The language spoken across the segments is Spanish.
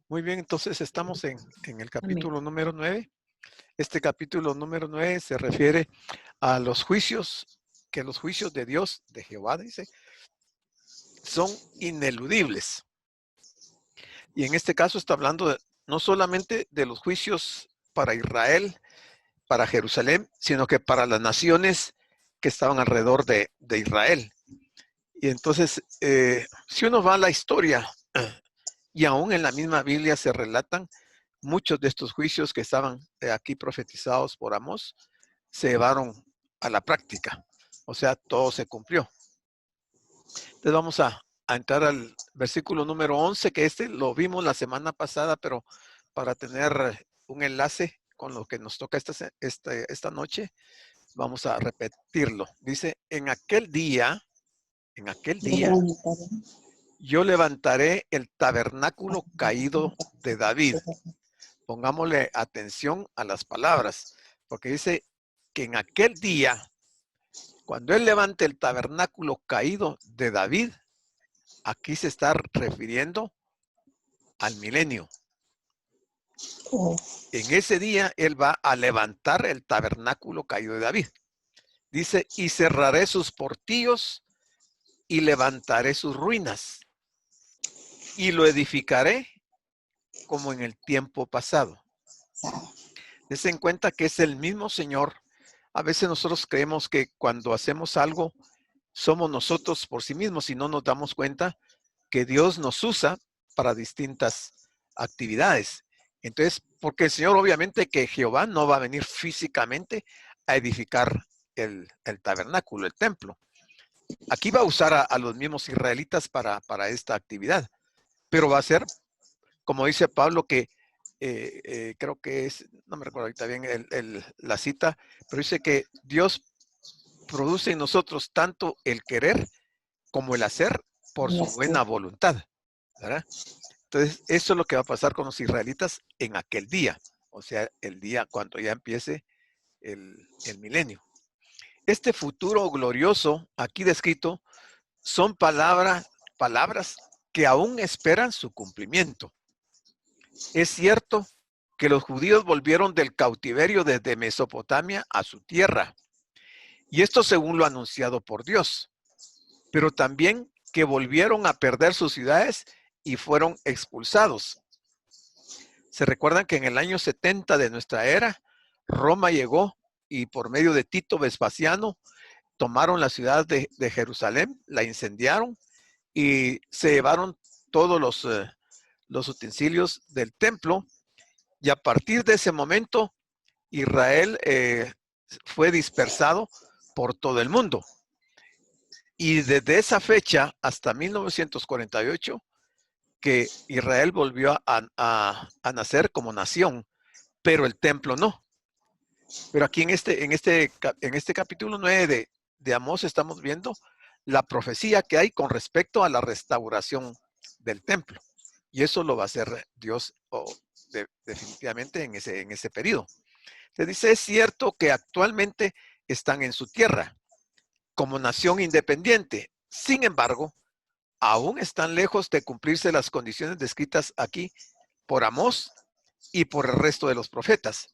Muy bien, entonces estamos en el Amén. capítulo número 9. Este capítulo número 9 se refiere a los juicios, que los juicios de Dios, de Jehová, dice, son ineludibles. Y en este caso está hablando no solamente de los juicios para Israel, para Jerusalén, sino que para las naciones que estaban alrededor de Israel. Y entonces, si uno va a la historia, y aún en la misma Biblia se relatan muchos de estos juicios que estaban aquí profetizados por Amós, se llevaron a la práctica. O sea, todo se cumplió. Entonces vamos a entrar al versículo número 11, que este lo vimos la semana pasada, pero para tener un enlace con lo que nos toca esta noche, vamos a repetirlo. Dice, en aquel día, yo levantaré el tabernáculo caído de David. Pongámosle atención a las palabras, porque dice que en aquel día, cuando él levante el tabernáculo caído de David, aquí se está refiriendo al milenio. En ese día él va a levantar el tabernáculo caído de David. Dice, y cerraré sus portillos y levantaré sus ruinas y lo edificaré como en el tiempo pasado. Dense en cuenta que es el mismo Señor. A veces nosotros creemos que cuando hacemos algo somos nosotros por sí mismos y no nos damos cuenta que Dios nos usa para distintas actividades. Entonces, porque el Señor obviamente que Jehová no va a venir físicamente a edificar el tabernáculo, el templo. Aquí va a usar a los mismos israelitas para esta actividad, pero va a ser, como dice Pablo, que creo que es, no me recuerdo ahorita bien la cita, pero dice que Dios produce en nosotros tanto el querer como el hacer por su buena voluntad, ¿verdad? Entonces, eso es lo que va a pasar con los israelitas en aquel día, o sea, el día cuando ya empiece el milenio. Este futuro glorioso aquí descrito son palabras que aún esperan su cumplimiento. Es cierto que los judíos volvieron del cautiverio desde Mesopotamia a su tierra, y esto según lo anunciado por Dios, pero también que volvieron a perder sus ciudades y fueron expulsados. Se recuerdan que en el año 70 de nuestra era, Roma llegó y por medio de Tito Vespasiano tomaron la ciudad de Jerusalén, la incendiaron y se llevaron todos los utensilios del templo, y a partir de ese momento Israel fue dispersado por todo el mundo. Y desde esa fecha hasta 1948, que Israel volvió a nacer como nación, pero el templo no. Pero aquí en este capítulo 9 de Amós estamos viendo la profecía que hay con respecto a la restauración del templo. Y eso lo va a hacer Dios definitivamente en ese periodo. Se dice, es cierto que actualmente están en su tierra como nación independiente. Sin embargo, aún están lejos de cumplirse las condiciones descritas aquí por Amós y por el resto de los profetas.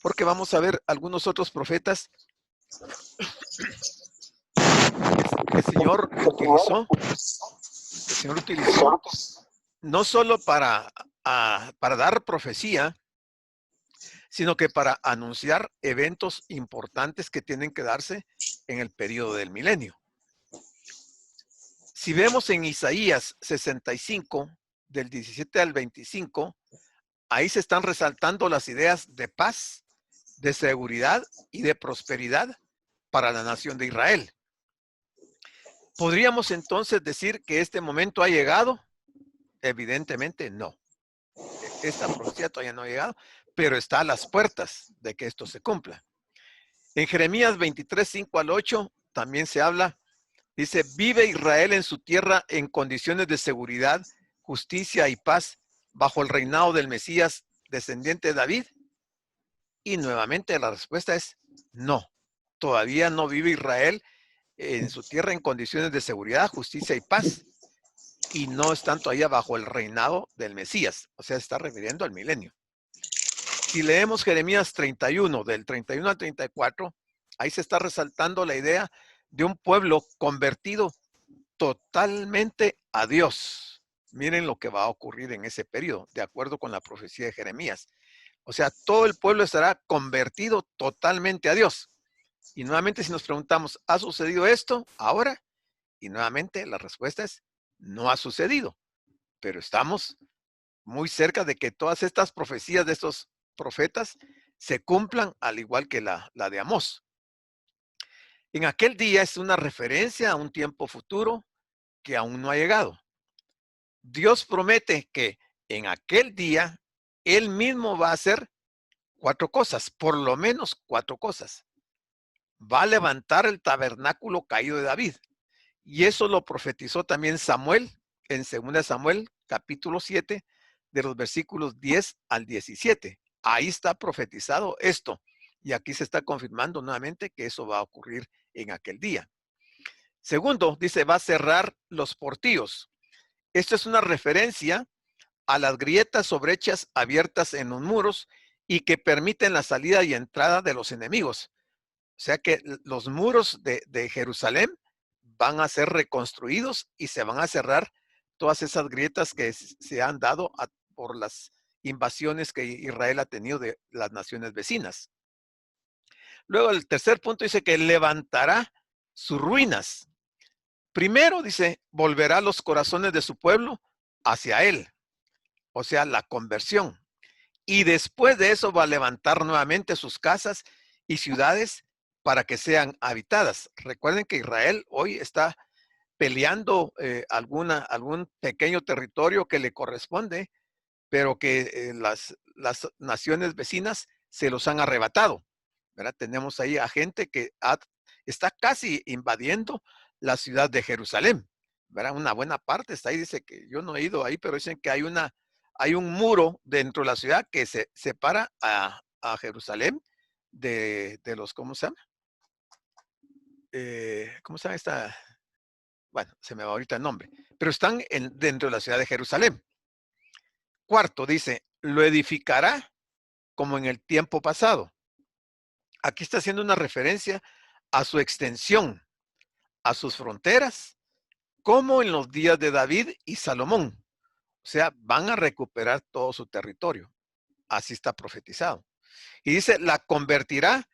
Porque vamos a ver algunos otros profetas que el Señor utilizó no solo para dar profecía, sino que para anunciar eventos importantes que tienen que darse en el periodo del milenio. Si vemos en Isaías 65, del 17 al 25, ahí se están resaltando las ideas de paz, de seguridad y de prosperidad para la nación de Israel. ¿Podríamos entonces decir que este momento ha llegado? Evidentemente no. Esta profecía todavía no ha llegado, pero está a las puertas de que esto se cumpla. En Jeremías 23, 5 al 8 también se habla, dice, vive Israel en su tierra en condiciones de seguridad, justicia y paz bajo el reinado del Mesías descendiente de David. Y nuevamente la respuesta es no. Todavía no vive Israel en su tierra en condiciones de seguridad, justicia y paz. y no están todavía bajo el reinado del Mesías. O sea, se está refiriendo al milenio. Si leemos Jeremías 31, del 31 al 34, ahí se está resaltando la idea de un pueblo convertido totalmente a Dios. Miren lo que va a ocurrir en ese periodo, de acuerdo con la profecía de Jeremías. O sea, todo el pueblo estará convertido totalmente a Dios. Y nuevamente, si nos preguntamos, ¿ha sucedido esto ahora? Y nuevamente la respuesta es, no ha sucedido. Pero estamos muy cerca de que todas estas profecías de estos profetas se cumplan, al igual que la de Amós. En aquel día es una referencia a un tiempo futuro que aún no ha llegado. Dios promete que en aquel día Él mismo va a hacer 4 cosas, por lo menos 4 cosas. Va a levantar el tabernáculo caído de David. Y eso lo profetizó también Samuel en 2 Samuel, capítulo 7, de los versículos 10 al 17. Ahí está profetizado esto. Y aquí se está confirmando nuevamente que eso va a ocurrir en aquel día. Segundo, dice, va a cerrar los portillos. Esto es una referencia a las grietas o brechas abiertas en los muros y que permiten la salida y entrada de los enemigos. O sea que los muros de Jerusalén van a ser reconstruidos y se van a cerrar todas esas grietas que se han dado por las invasiones que Israel ha tenido de las naciones vecinas. Luego el tercer punto dice que levantará sus ruinas. Primero dice, volverá los corazones de su pueblo hacia él, o sea, la conversión. Y después de eso va a levantar nuevamente sus casas y ciudades para que sean habitadas. Recuerden que Israel hoy está peleando algún pequeño territorio que le corresponde, pero que las naciones vecinas se los han arrebatado, ¿verdad? Tenemos ahí a gente que está casi invadiendo la ciudad de Jerusalén, ¿verdad? Una buena parte está ahí, dice que yo no he ido ahí, pero dicen que hay un muro dentro de la ciudad que se separa a Jerusalén de los, ¿cómo se llama? ¿Cómo se llama esta? Bueno, se me va ahorita el nombre, pero están dentro de la ciudad de Jerusalén. Cuarto, dice, lo edificará como en el tiempo pasado. Aquí está haciendo una referencia a su extensión, a sus fronteras, como en los días de David y Salomón. O sea, van a recuperar todo su territorio. Así está profetizado. Y dice, la convertirá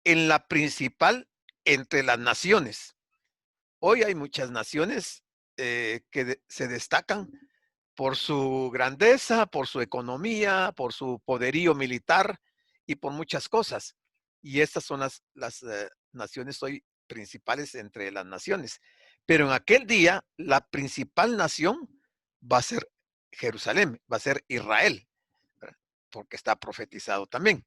en la principal entre las naciones. Hoy hay muchas naciones que se destacan por su grandeza, por su economía, por su poderío militar y por muchas cosas. Y estas son las naciones hoy principales entre las naciones. Pero en aquel día, la principal nación va a ser Jerusalén, va a ser Israel, ¿verdad? Porque está profetizado también.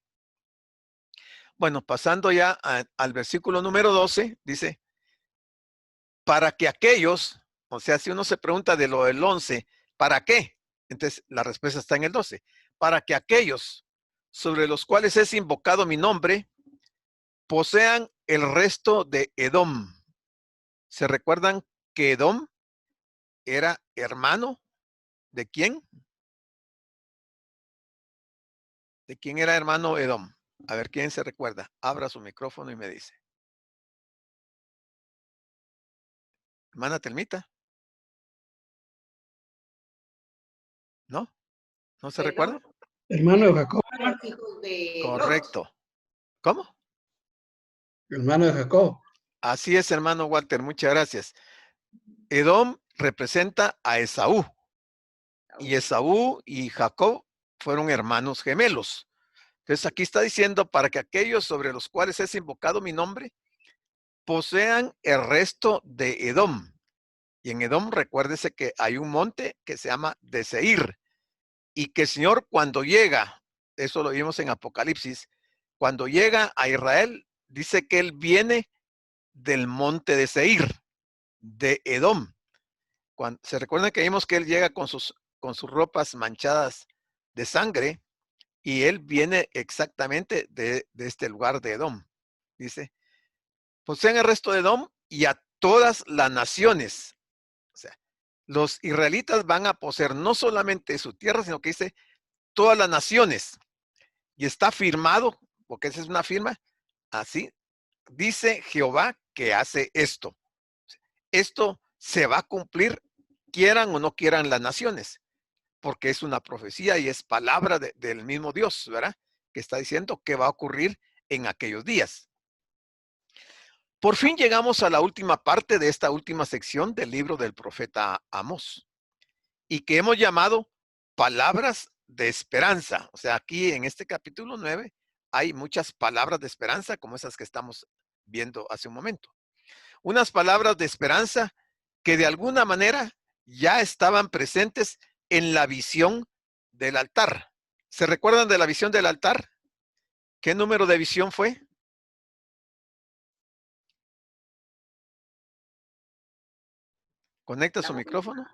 Bueno, pasando ya al versículo número 12, dice, para que aquellos, o sea, si uno se pregunta de lo del 11, ¿para qué? Entonces, la respuesta está en el 12. Para que aquellos sobre los cuales es invocado mi nombre posean el resto de Edom. ¿Se recuerdan que Edom era hermano de quién? ¿De quién era hermano Edom? A ver, ¿quién se recuerda? Abra su micrófono y me dice. Hermana Telmita. ¿No? ¿No se recuerda? Hermano de Jacob. Correcto. ¿Cómo? Hermano de Jacob. Así es, hermano Walter, muchas gracias. Edom representa a Esaú. Y Esaú y Jacob fueron hermanos gemelos. Entonces aquí está diciendo, para que aquellos sobre los cuales es invocado mi nombre posean el resto de Edom. Y en Edom recuérdese que hay un monte que se llama de Seir. Y que el Señor cuando llega, eso lo vimos en Apocalipsis, cuando llega a Israel, dice que Él viene del monte de Seir, de Edom. Se recuerdan que vimos que Él llega con sus ropas manchadas de sangre y Él viene exactamente de este lugar de Edom. Dice, poseen el resto de Edom y a todas las naciones. O sea, los israelitas van a poseer no solamente su tierra, sino que dice todas las naciones. Y está firmado, porque esa es una firma, así, dice Jehová que hace esto. Esto se va a cumplir, quieran o no quieran las naciones, porque es una profecía y es palabra del mismo Dios, ¿verdad? Que está diciendo que va a ocurrir en aquellos días. Por fin llegamos a la última parte de esta última sección del libro del profeta Amós, y que hemos llamado palabras de esperanza. O sea, aquí en este capítulo 9 hay muchas palabras de esperanza como esas que estamos viendo hace un momento. Unas palabras de esperanza que de alguna manera ya estaban presentes en la visión del altar. ¿Se recuerdan de la visión del altar? ¿Qué número de visión fue? Conecta su micrófono.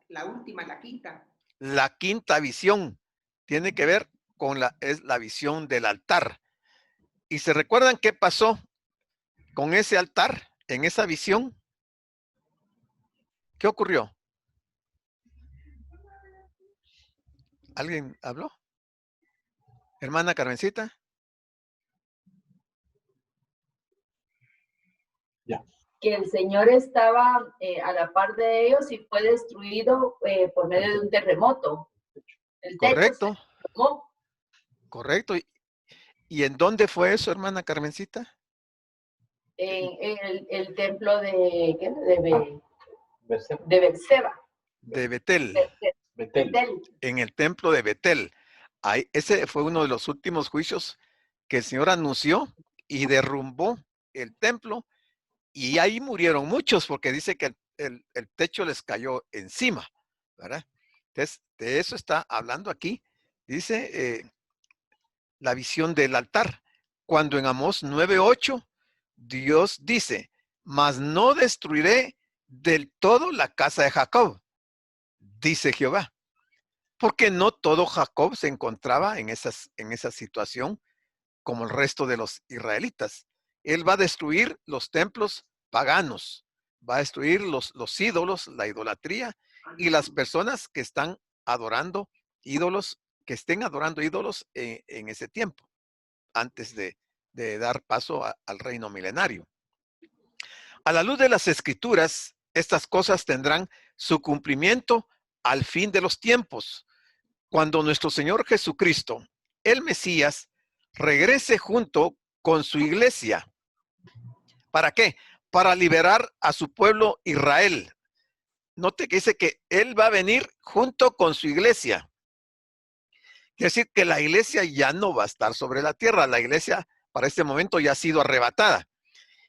La última, la quinta. La quinta visión tiene que ver con es la visión del altar. ¿Y se recuerdan qué pasó con ese altar en esa visión? ¿Qué ocurrió? ¿Alguien habló? Hermana Carmencita. Que el Señor estaba a la par de ellos y fue destruido por medio de un terremoto. El techo Correcto. se formó. Correcto. ¿Y en dónde fue eso, hermana Carmencita? En el templo de Berseba. De Betel. Betel. En el templo de Betel. Ahí, ese fue uno de los últimos juicios que el Señor anunció y derrumbó el templo. Y ahí murieron muchos porque dice que el techo les cayó encima, ¿verdad? Entonces, de eso está hablando aquí. Dice la visión del altar. Cuando en Amós 9:8, Dios dice, mas no destruiré del todo la casa de Jacob, dice Jehová. Porque no todo Jacob se encontraba en esa situación como el resto de los israelitas. Él va a destruir los templos paganos, va a destruir los ídolos, la idolatría y las personas que están adorando ídolos, que estén adorando ídolos en ese tiempo, antes de dar paso al reino milenario. A la luz de las escrituras, estas cosas tendrán su cumplimiento al fin de los tiempos, cuando nuestro Señor Jesucristo, el Mesías, regrese junto con su iglesia. ¿Para qué? Para liberar a su pueblo Israel. Note que dice que Él va a venir junto con su iglesia. Quiere decir que la iglesia ya no va a estar sobre la tierra. La iglesia para este momento ya ha sido arrebatada.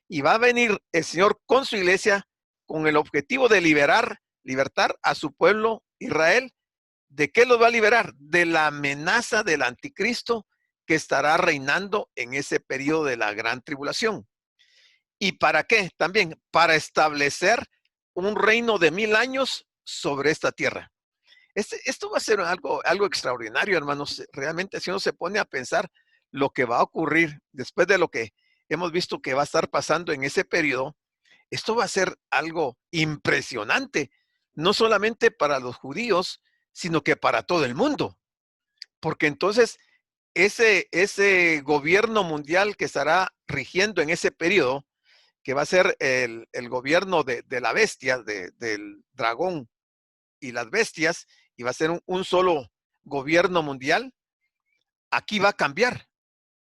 Y va a venir el Señor con su iglesia con el objetivo de libertar a su pueblo Israel. ¿De qué los va a liberar? De la amenaza del anticristo que estará reinando en ese periodo de la gran tribulación. ¿Y para qué? También para establecer un reino de 1000 años sobre esta tierra. Esto va a ser algo extraordinario, hermanos. Realmente, si uno se pone a pensar lo que va a ocurrir después de lo que hemos visto que va a estar pasando en ese periodo, esto va a ser algo impresionante, no solamente para los judíos, sino que para todo el mundo. Porque entonces ese gobierno mundial que estará rigiendo en ese periodo, que va a ser el gobierno de la bestia, del dragón y las bestias, y va a ser un solo gobierno mundial, aquí va a cambiar.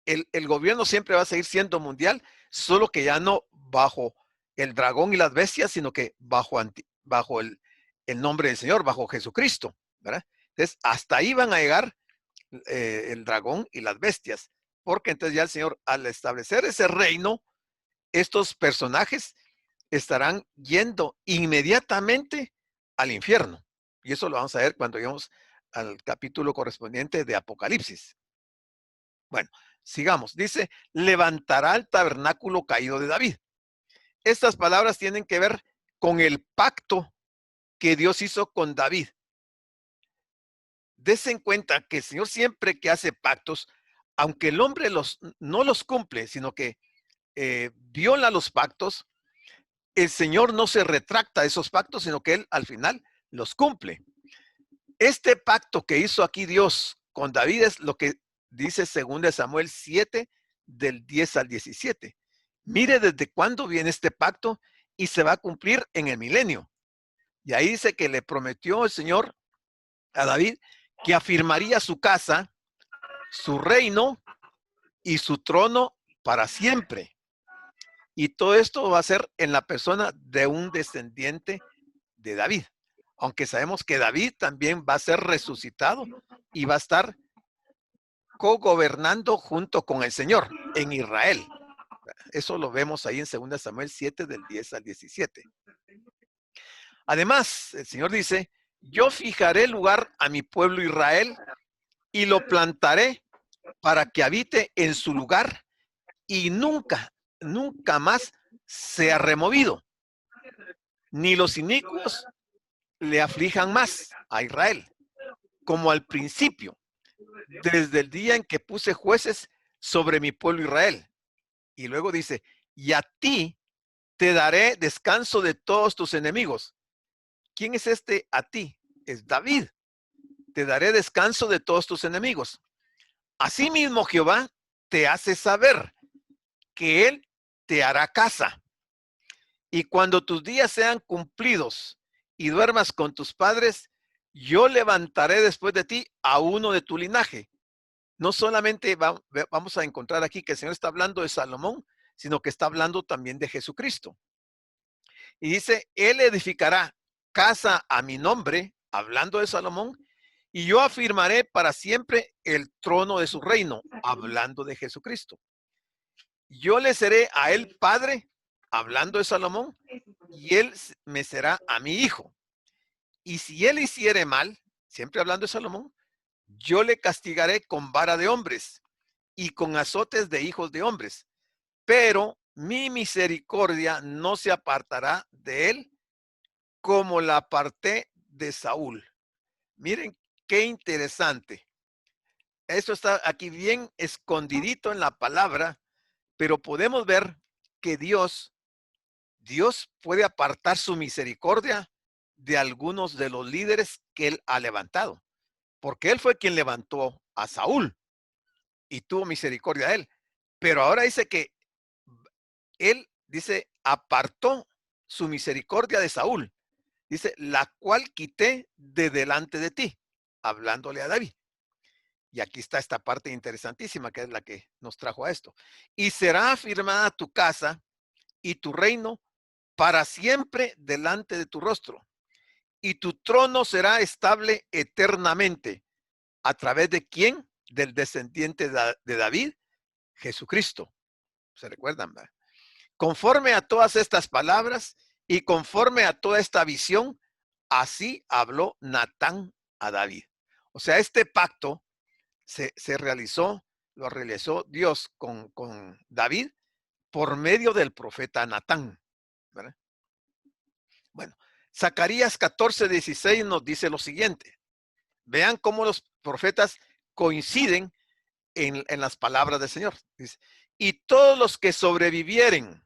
El gobierno siempre va a seguir siendo mundial, solo que ya no bajo el dragón y las bestias, sino que bajo el nombre del Señor, bajo Jesucristo, ¿verdad? Entonces, hasta ahí van a llegar el dragón y las bestias, porque entonces ya el Señor, al establecer ese reino, estos personajes estarán yendo inmediatamente al infierno. Y eso lo vamos a ver cuando lleguemos al capítulo correspondiente de Apocalipsis. Bueno, sigamos. Dice, levantará el tabernáculo caído de David. Estas palabras tienen que ver con el pacto que Dios hizo con David. Dese en cuenta que el Señor siempre que hace pactos, aunque el hombre no los cumple, sino que viola los pactos, el Señor no se retracta de esos pactos, sino que Él al final los cumple. Este pacto que hizo aquí Dios con David es lo que dice 2 Samuel 7, del 10 al 17. Mire desde cuándo viene este pacto y se va a cumplir en el milenio. Y ahí dice que le prometió el Señor a David que afirmaría su casa, su reino y su trono para siempre. Y todo esto va a ser en la persona de un descendiente de David. Aunque sabemos que David también va a ser resucitado y va a estar cogobernando junto con el Señor en Israel. Eso lo vemos ahí en 2 Samuel 7, del 10 al 17. Además, el Señor dice, yo fijaré lugar a mi pueblo Israel y lo plantaré para que habite en su lugar y nunca más sea removido, ni los inicuos le aflijan más a Israel, como al principio, desde el día en que puse jueces sobre mi pueblo Israel. Y luego dice, y a ti te daré descanso de todos tus enemigos. ¿Quién es este a ti? Es David. Te daré descanso de todos tus enemigos. Asimismo Jehová te hace saber que Él te hará casa. Y cuando tus días sean cumplidos y duermas con tus padres, yo levantaré después de ti a uno de tu linaje. No solamente vamos a encontrar aquí que el Señor está hablando de Salomón, sino que está hablando también de Jesucristo. Y dice, Él edificará casa a mi nombre, hablando de Salomón, y yo afirmaré para siempre el trono de su reino, hablando de Jesucristo. Yo le seré a él padre, hablando de Salomón, y él me será a mi hijo. Y si él hiciere mal, siempre hablando de Salomón, yo le castigaré con vara de hombres y con azotes de hijos de hombres. Pero mi misericordia no se apartará de él como la aparté de Saúl. Miren qué interesante. Esto está aquí bien escondidito en la palabra, pero podemos ver que Dios puede apartar su misericordia de algunos de los líderes que él ha levantado, porque él fue quien levantó a Saúl y tuvo misericordia de él. Pero ahora dice que él, dice, apartó su misericordia de Saúl. Dice, la cual quité de delante de ti, hablándole a David. Y aquí está esta parte interesantísima que es la que nos trajo a esto. Y será afirmada tu casa y tu reino para siempre delante de tu rostro. Y tu trono será estable eternamente. ¿A través de quién? Del descendiente de David, Jesucristo. ¿Se recuerdan? ¿Verdad? Conforme a todas estas palabras y conforme a toda esta visión, así habló Natán a David. O sea, este pacto se realizó, lo realizó Dios con David por medio del profeta Natán, ¿verdad? Bueno, Zacarías 14:16 nos dice lo siguiente. Vean cómo los profetas coinciden en las palabras del Señor. Dice, y todos los que sobrevivieren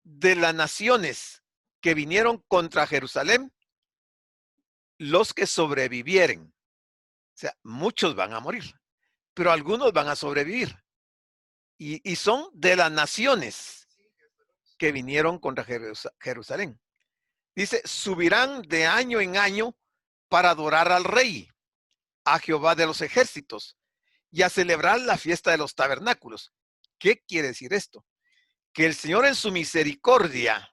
de las naciones que vinieron contra Jerusalén, los que sobrevivieren, o sea, muchos van a morir, pero algunos van a sobrevivir. Y son de las naciones que vinieron contra Jerusalén. Dice, subirán de año en año para adorar al rey, a Jehová de los ejércitos, y a celebrar la fiesta de los tabernáculos. ¿Qué quiere decir esto? Que el Señor en su misericordia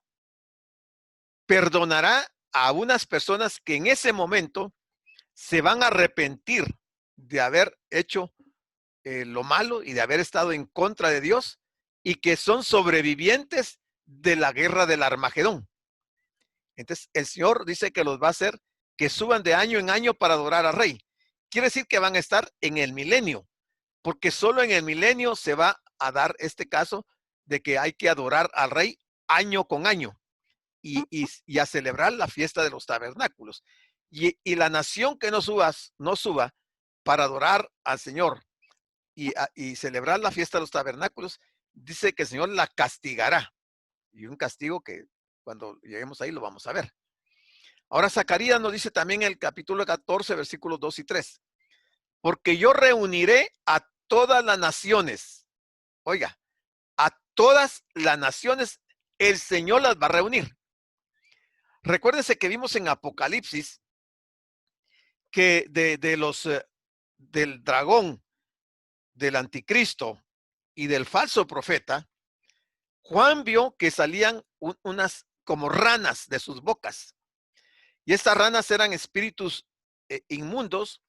perdonará a unas personas que en ese momento se van a arrepentir de haber hecho lo malo y de haber estado en contra de Dios y que son sobrevivientes de la guerra del Armagedón. Entonces el Señor dice que los va a hacer que suban de año en año para adorar al rey. Quiere decir que van a estar en el milenio, porque solo en el milenio se va a dar este caso de que hay que adorar al rey año con año y a celebrar la fiesta de los tabernáculos. Y la nación que no suba para adorar al Señor y celebrar la fiesta de los tabernáculos, dice que el Señor la castigará. Y un castigo que Cuando lleguemos ahí lo vamos a ver. Ahora Zacarías nos dice también en el capítulo 14, versículos 2 y 3. Porque yo reuniré a todas las naciones. Oiga, a todas las naciones el Señor las va a reunir. Recuérdense que vimos en Apocalipsis que del dragón, del anticristo y del falso profeta, Juan vio que salían unas como ranas de sus bocas. Y estas ranas eran espíritus inmundos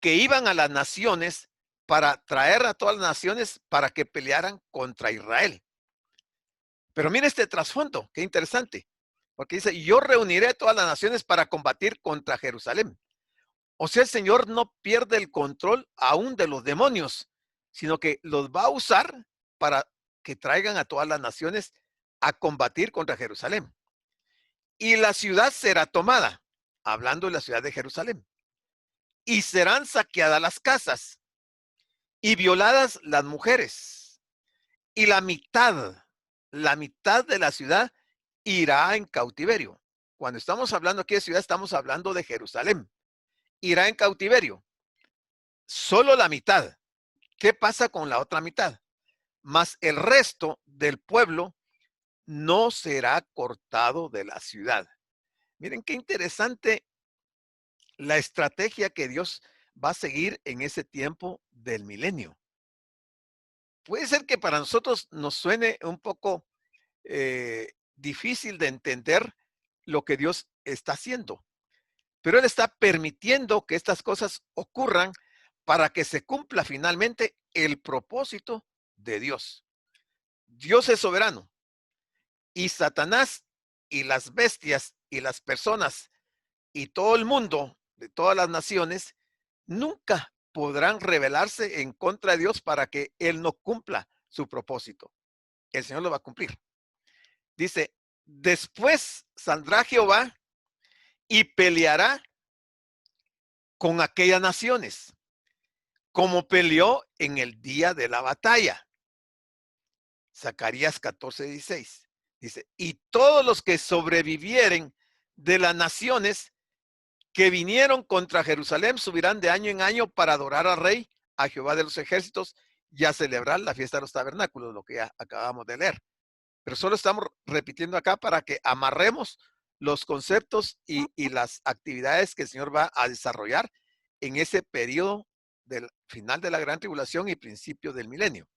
que iban a las naciones para traer a todas las naciones para que pelearan contra Israel. Pero mire este trasfondo, qué interesante. Porque dice, yo reuniré a todas las naciones para combatir contra Jerusalén. O sea, el Señor no pierde el control aún de los demonios, sino que los va a usar para que traigan a todas las naciones a combatir contra Jerusalén. Y la ciudad será tomada, hablando de la ciudad de Jerusalén. Y serán saqueadas las casas y violadas las mujeres. Y la mitad de la ciudad irá en cautiverio. Cuando estamos hablando aquí de ciudad, estamos hablando de Jerusalén. Irá en cautiverio. Solo la mitad. ¿Qué pasa con la otra mitad? Mas el resto del pueblo no será cortado de la ciudad. Miren qué interesante la estrategia que Dios va a seguir en ese tiempo del milenio. Puede ser que para nosotros nos suene un poco difícil de entender lo que Dios está haciendo, pero Él está permitiendo que estas cosas ocurran para que se cumpla finalmente el propósito de Dios. Dios es soberano y Satanás y las bestias y las personas y todo el mundo de todas las naciones nunca podrán rebelarse en contra de Dios para que Él no cumpla su propósito. El Señor lo va a cumplir. Dice, después saldrá Jehová y peleará con aquellas naciones, como peleó en el día de la batalla. Zacarías 14:16. Dice, y todos los que sobrevivieren de las naciones que vinieron contra Jerusalén subirán de año en año para adorar al Rey, a Jehová de los ejércitos, y a celebrar la fiesta de los tabernáculos, lo que ya acabamos de leer. Pero solo estamos repitiendo acá para que amarremos los conceptos y las actividades que el Señor va a desarrollar en ese periodo del final de la gran tribulación y principio del milenio.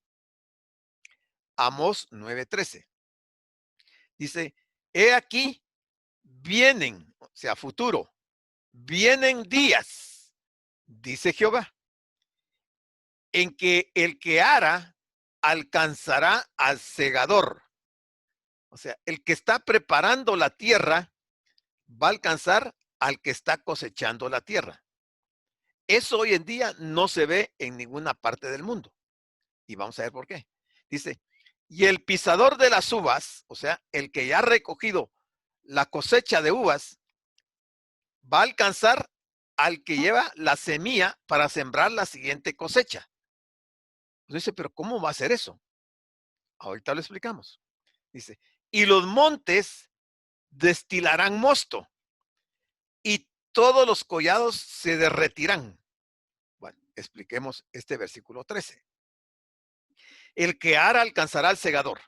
Amós 9:13. Dice, he aquí, vienen, o sea, futuro, vienen días, dice Jehová, en que el que ara alcanzará al segador. O sea, el que está preparando la tierra va a alcanzar al que está cosechando la tierra. Eso hoy en día no se ve en ninguna parte del mundo. Y vamos a ver por qué. Dice, y el pisador de las uvas, o sea, el que ya ha recogido la cosecha de uvas, va a alcanzar al que lleva la semilla para sembrar la siguiente cosecha. Dice, pero ¿cómo va a ser eso? Ahorita lo explicamos. Dice, y los montes destilarán mosto y todos los collados se derretirán. Bueno, expliquemos este versículo 13. El que ara alcanzará al segador.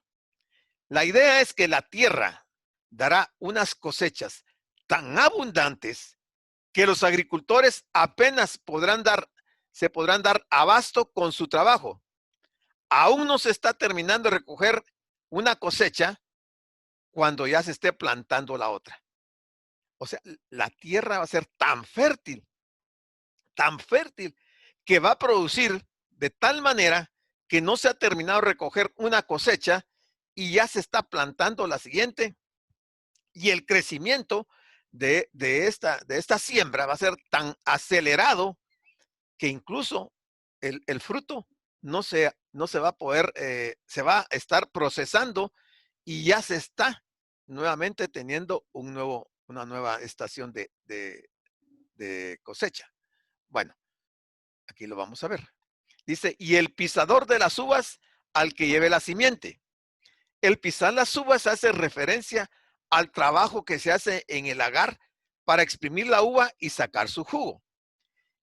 La idea es que la tierra dará unas cosechas tan abundantes que los agricultores apenas se podrán dar abasto con su trabajo. Aún no se está terminando de recoger una cosecha cuando ya se esté plantando la otra. O sea, la tierra va a ser tan fértil, que va a producir de tal manera que no se ha terminado de recoger una cosecha y ya se está plantando la siguiente. Y el crecimiento de esta siembra va a ser tan acelerado que incluso el fruto no se va a poder, se va a estar procesando y ya se está nuevamente teniendo una nueva estación de cosecha. Bueno, aquí lo vamos a ver. Dice, y el pisador de las uvas al que lleve la simiente. El pisar las uvas hace referencia al trabajo que se hace en el lagar para exprimir la uva y sacar su jugo.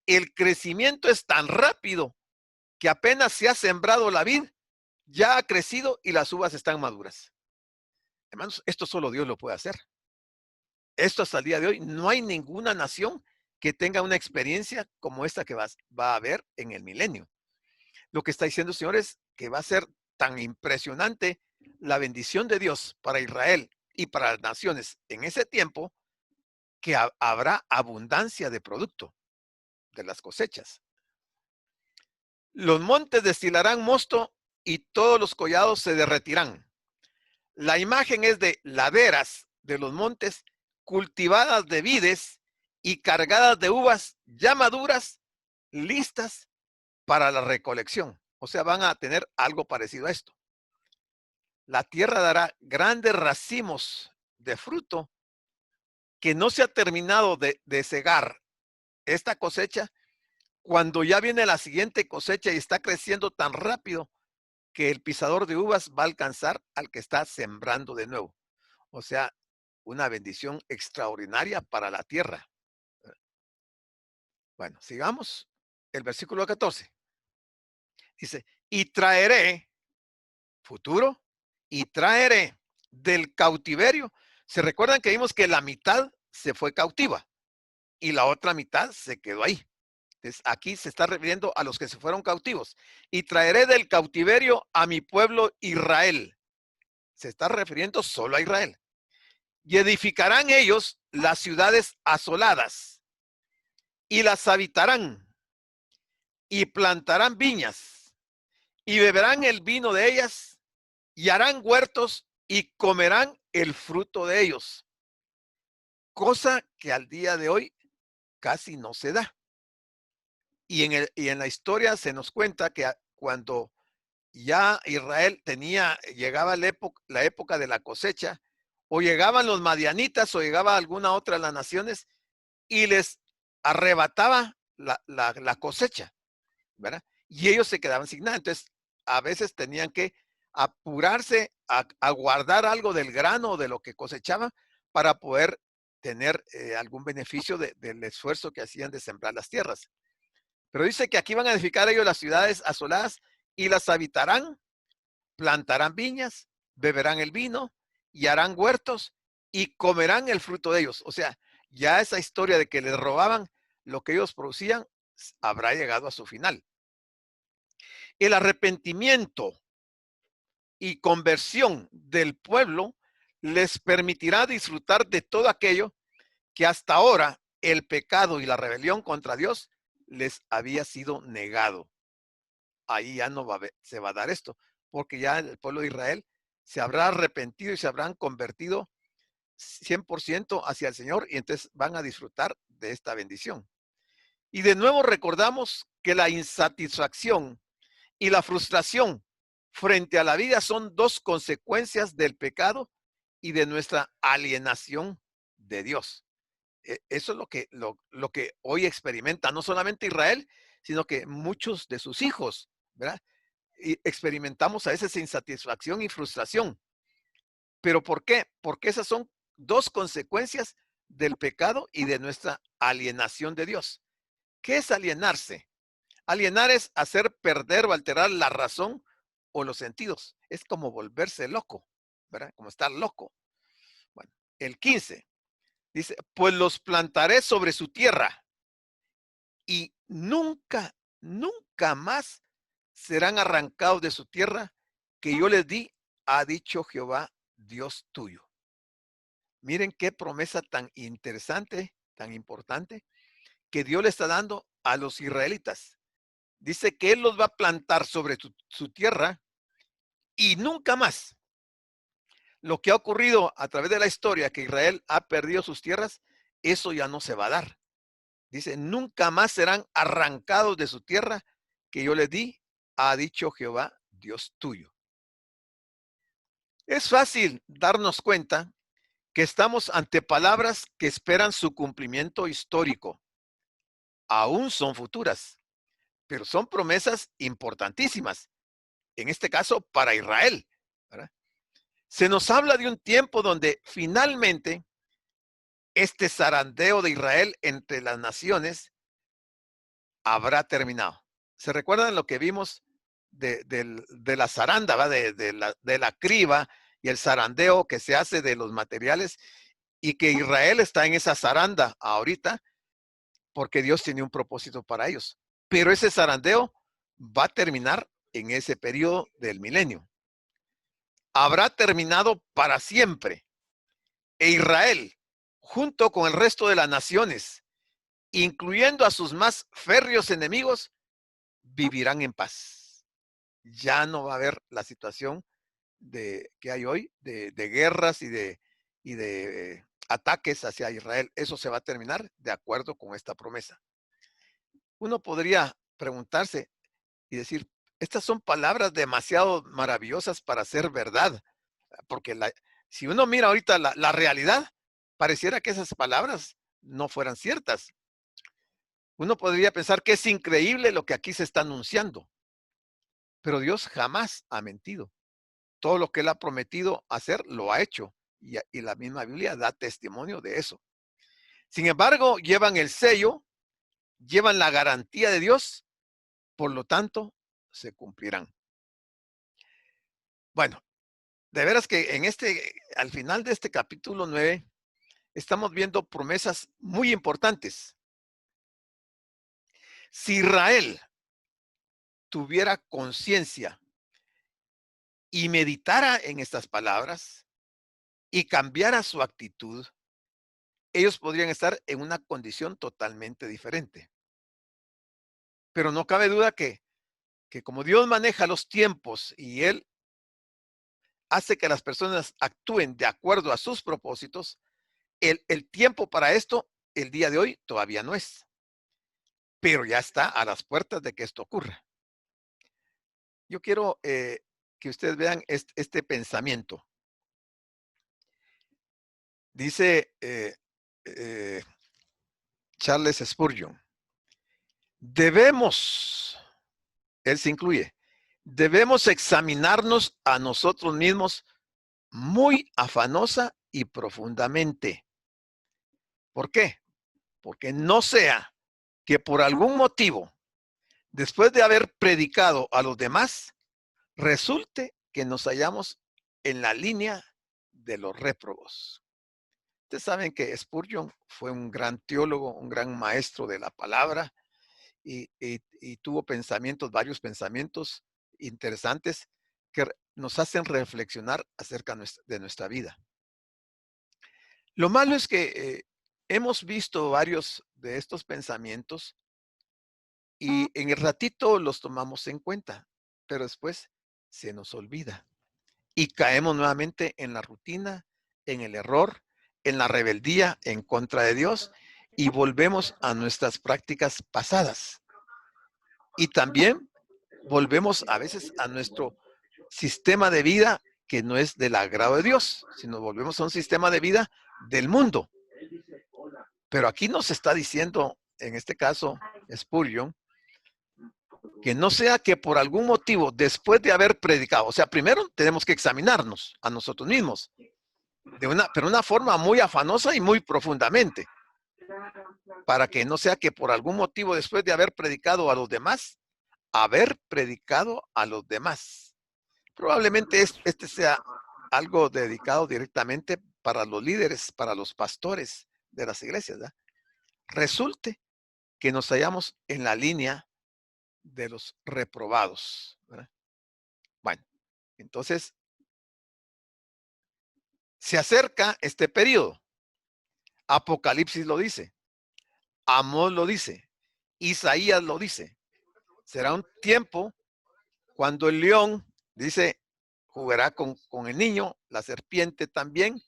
El crecimiento es tan rápido que apenas se ha sembrado la vid, ya ha crecido y las uvas están maduras. Hermanos, esto solo Dios lo puede hacer. Esto hasta el día de hoy, no hay ninguna nación que tenga una experiencia como esta que va a haber en el milenio. Lo que está diciendo el Señor es que va a ser tan impresionante la bendición de Dios para Israel y para las naciones en ese tiempo que habrá abundancia de producto de las cosechas. Los montes destilarán mosto y todos los collados se derretirán. La imagen es de laderas de los montes cultivadas de vides y cargadas de uvas ya maduras, listas para la recolección. O sea, van a tener algo parecido a esto. La tierra dará grandes racimos de fruto que no se ha terminado de cegar esta cosecha, cuando ya viene la siguiente cosecha y está creciendo tan rápido que el pisador de uvas va a alcanzar al que está sembrando de nuevo. O sea, una bendición extraordinaria para la tierra. Bueno, sigamos. El versículo 14. Dice, y traeré, futuro, y traeré del cautiverio. ¿Se recuerdan que vimos que la mitad se fue cautiva y la otra mitad se quedó ahí? Entonces, aquí se está refiriendo a los que se fueron cautivos. Y traeré del cautiverio a mi pueblo Israel. Se está refiriendo solo a Israel. Y edificarán ellos las ciudades asoladas y las habitarán y plantarán viñas y beberán el vino de ellas y harán huertos y comerán el fruto de ellos. Cosa que al día de hoy casi no se da. Y en la historia se nos cuenta que cuando ya Israel llegaba la época de la cosecha, o llegaban los madianitas o llegaba alguna otra de las naciones y les arrebataba la cosecha, ¿verdad? Y ellos se quedaban sin nada. Entonces, a veces tenían que apurarse a guardar algo del grano o de lo que cosechaban para poder tener algún beneficio del esfuerzo que hacían de sembrar las tierras. Pero dice que aquí van a edificar ellos las ciudades asoladas y las habitarán, plantarán viñas, beberán el vino y harán huertos y comerán el fruto de ellos. O sea, ya esa historia de que les robaban lo que ellos producían habrá llegado a su final. El arrepentimiento y conversión del pueblo les permitirá disfrutar de todo aquello que hasta ahora el pecado y la rebelión contra Dios les había sido negado. Ahí ya no se va a dar esto, porque ya el pueblo de Israel se habrá arrepentido y se habrán convertido 100% hacia el Señor y entonces van a disfrutar de esta bendición. Y de nuevo recordamos que la insatisfacción y la frustración frente a la vida son dos consecuencias del pecado y de nuestra alienación de Dios. Eso es lo que hoy experimenta no solamente Israel, sino que muchos de sus hijos, ¿verdad? Y experimentamos a veces insatisfacción y frustración. ¿Pero por qué? Porque esas son dos consecuencias del pecado y de nuestra alienación de Dios. ¿Qué es alienarse? Alienar es hacer perder o alterar la razón o los sentidos. Es como volverse loco, ¿verdad? Como estar loco. Bueno, el 15 dice, pues los plantaré sobre su tierra y nunca, nunca más serán arrancados de su tierra que yo les di, ha dicho Jehová, Dios tuyo. Miren qué promesa tan interesante, tan importante, que Dios le está dando a los israelitas. Dice que Él los va a plantar sobre su tierra y nunca más. Lo que ha ocurrido a través de la historia, que Israel ha perdido sus tierras, eso ya no se va a dar. Dice, nunca más serán arrancados de su tierra que yo les di, ha dicho Jehová, Dios tuyo. Es fácil darnos cuenta que estamos ante palabras que esperan su cumplimiento histórico. Aún son futuras, pero son promesas importantísimas, en este caso para Israel, ¿verdad? Se nos habla de un tiempo donde finalmente este zarandeo de Israel entre las naciones habrá terminado. ¿Se recuerdan lo que vimos de la zaranda, ¿va? De la criba y el zarandeo que se hace de los materiales, y que Israel está en esa zaranda ahorita porque Dios tiene un propósito para ellos? Pero ese zarandeo va a terminar en ese periodo del milenio. Habrá terminado para siempre. E Israel, junto con el resto de las naciones, incluyendo a sus más férreos enemigos, vivirán en paz. Ya no va a haber la situación que hay hoy de guerras y de ataques hacia Israel. Eso se va a terminar de acuerdo con esta promesa. Uno podría preguntarse y decir, estas son palabras demasiado maravillosas para ser verdad, porque si uno mira ahorita la realidad, pareciera que esas palabras no fueran ciertas. Uno podría pensar que es increíble lo que aquí se está anunciando, pero Dios jamás ha mentido. Todo lo que Él ha prometido hacer, lo ha hecho, y la misma Biblia da testimonio de eso. Sin embargo, llevan el sello, llevan la garantía de Dios, por lo tanto, se cumplirán. Bueno, de veras que al final de este capítulo 9, estamos viendo promesas muy importantes. Si Israel tuviera conciencia y meditara en estas palabras y cambiara su actitud, ellos podrían estar en una condición totalmente diferente. Pero no cabe duda que como Dios maneja los tiempos y Él hace que las personas actúen de acuerdo a sus propósitos, el tiempo para esto, el día de hoy, todavía no es. Pero ya está a las puertas de que esto ocurra. Yo quiero que ustedes vean este pensamiento. Dice Charles Spurgeon, él se incluye, debemos examinarnos a nosotros mismos muy afanosa y profundamente. ¿Por qué? Porque no sea que por algún motivo, después de haber predicado a los demás, resulte que nos hallamos en la línea de los réprobos. Ustedes saben que Spurgeon fue un gran teólogo, un gran maestro de la palabra, y tuvo varios pensamientos interesantes que nos hacen reflexionar acerca de nuestra vida. Lo malo es que hemos visto varios de estos pensamientos y en el ratito los tomamos en cuenta, pero después se nos olvida y caemos nuevamente en la rutina, en el error, en la rebeldía en contra de Dios, y volvemos a nuestras prácticas pasadas. Y también volvemos a veces a nuestro sistema de vida que no es del agrado de Dios, sino volvemos a un sistema de vida del mundo. Pero aquí nos está diciendo, en este caso, Spurgeon, que no sea que por algún motivo, después de haber predicado, o sea, primero tenemos que examinarnos a nosotros mismos, pero una forma muy afanosa y muy profundamente, para que no sea que por algún motivo, después de haber predicado a los demás, Probablemente este sea algo dedicado directamente para los líderes, para los pastores de las iglesias, ¿verdad? Resulte que nos hallamos en la línea de los reprobados, ¿verdad? Bueno, entonces se acerca este periodo. Apocalipsis lo dice, Amós lo dice, Isaías lo dice. Será un tiempo cuando el león, dice, jugará con el niño, la serpiente también.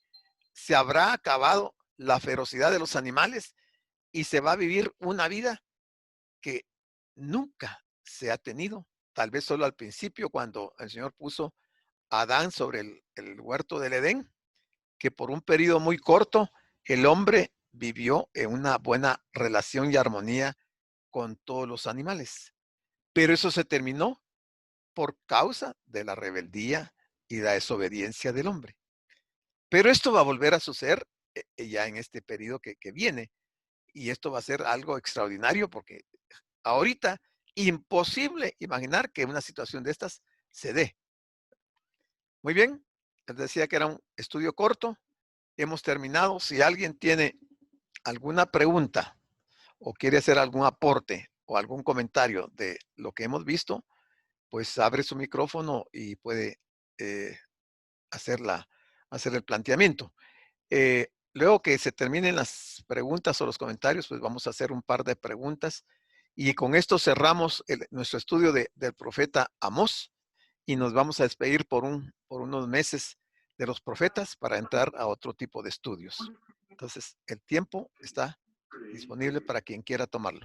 Se habrá acabado la ferocidad de los animales y se va a vivir una vida que nunca se ha tenido. Tal vez solo al principio, cuando el Señor puso a Adán sobre el huerto del Edén, que por un periodo muy corto el hombre vivió en una buena relación y armonía con todos los animales. Pero eso se terminó por causa de la rebeldía y la desobediencia del hombre. Pero esto va a volver a suceder ya en este periodo que viene. Y esto va a ser algo extraordinario porque ahorita imposible imaginar que una situación de estas se dé. Muy bien, les decía que era un estudio corto. Hemos terminado. Si alguien tiene alguna pregunta o quiere hacer algún aporte o algún comentario de lo que hemos visto, pues abre su micrófono y puede hacer el planteamiento. Luego que se terminen las preguntas o los comentarios, pues vamos a hacer un par de preguntas y con esto cerramos nuestro estudio del profeta Amós y nos vamos a despedir por unos meses de los profetas para entrar a otro tipo de estudios. Entonces, el tiempo está disponible para quien quiera tomarlo.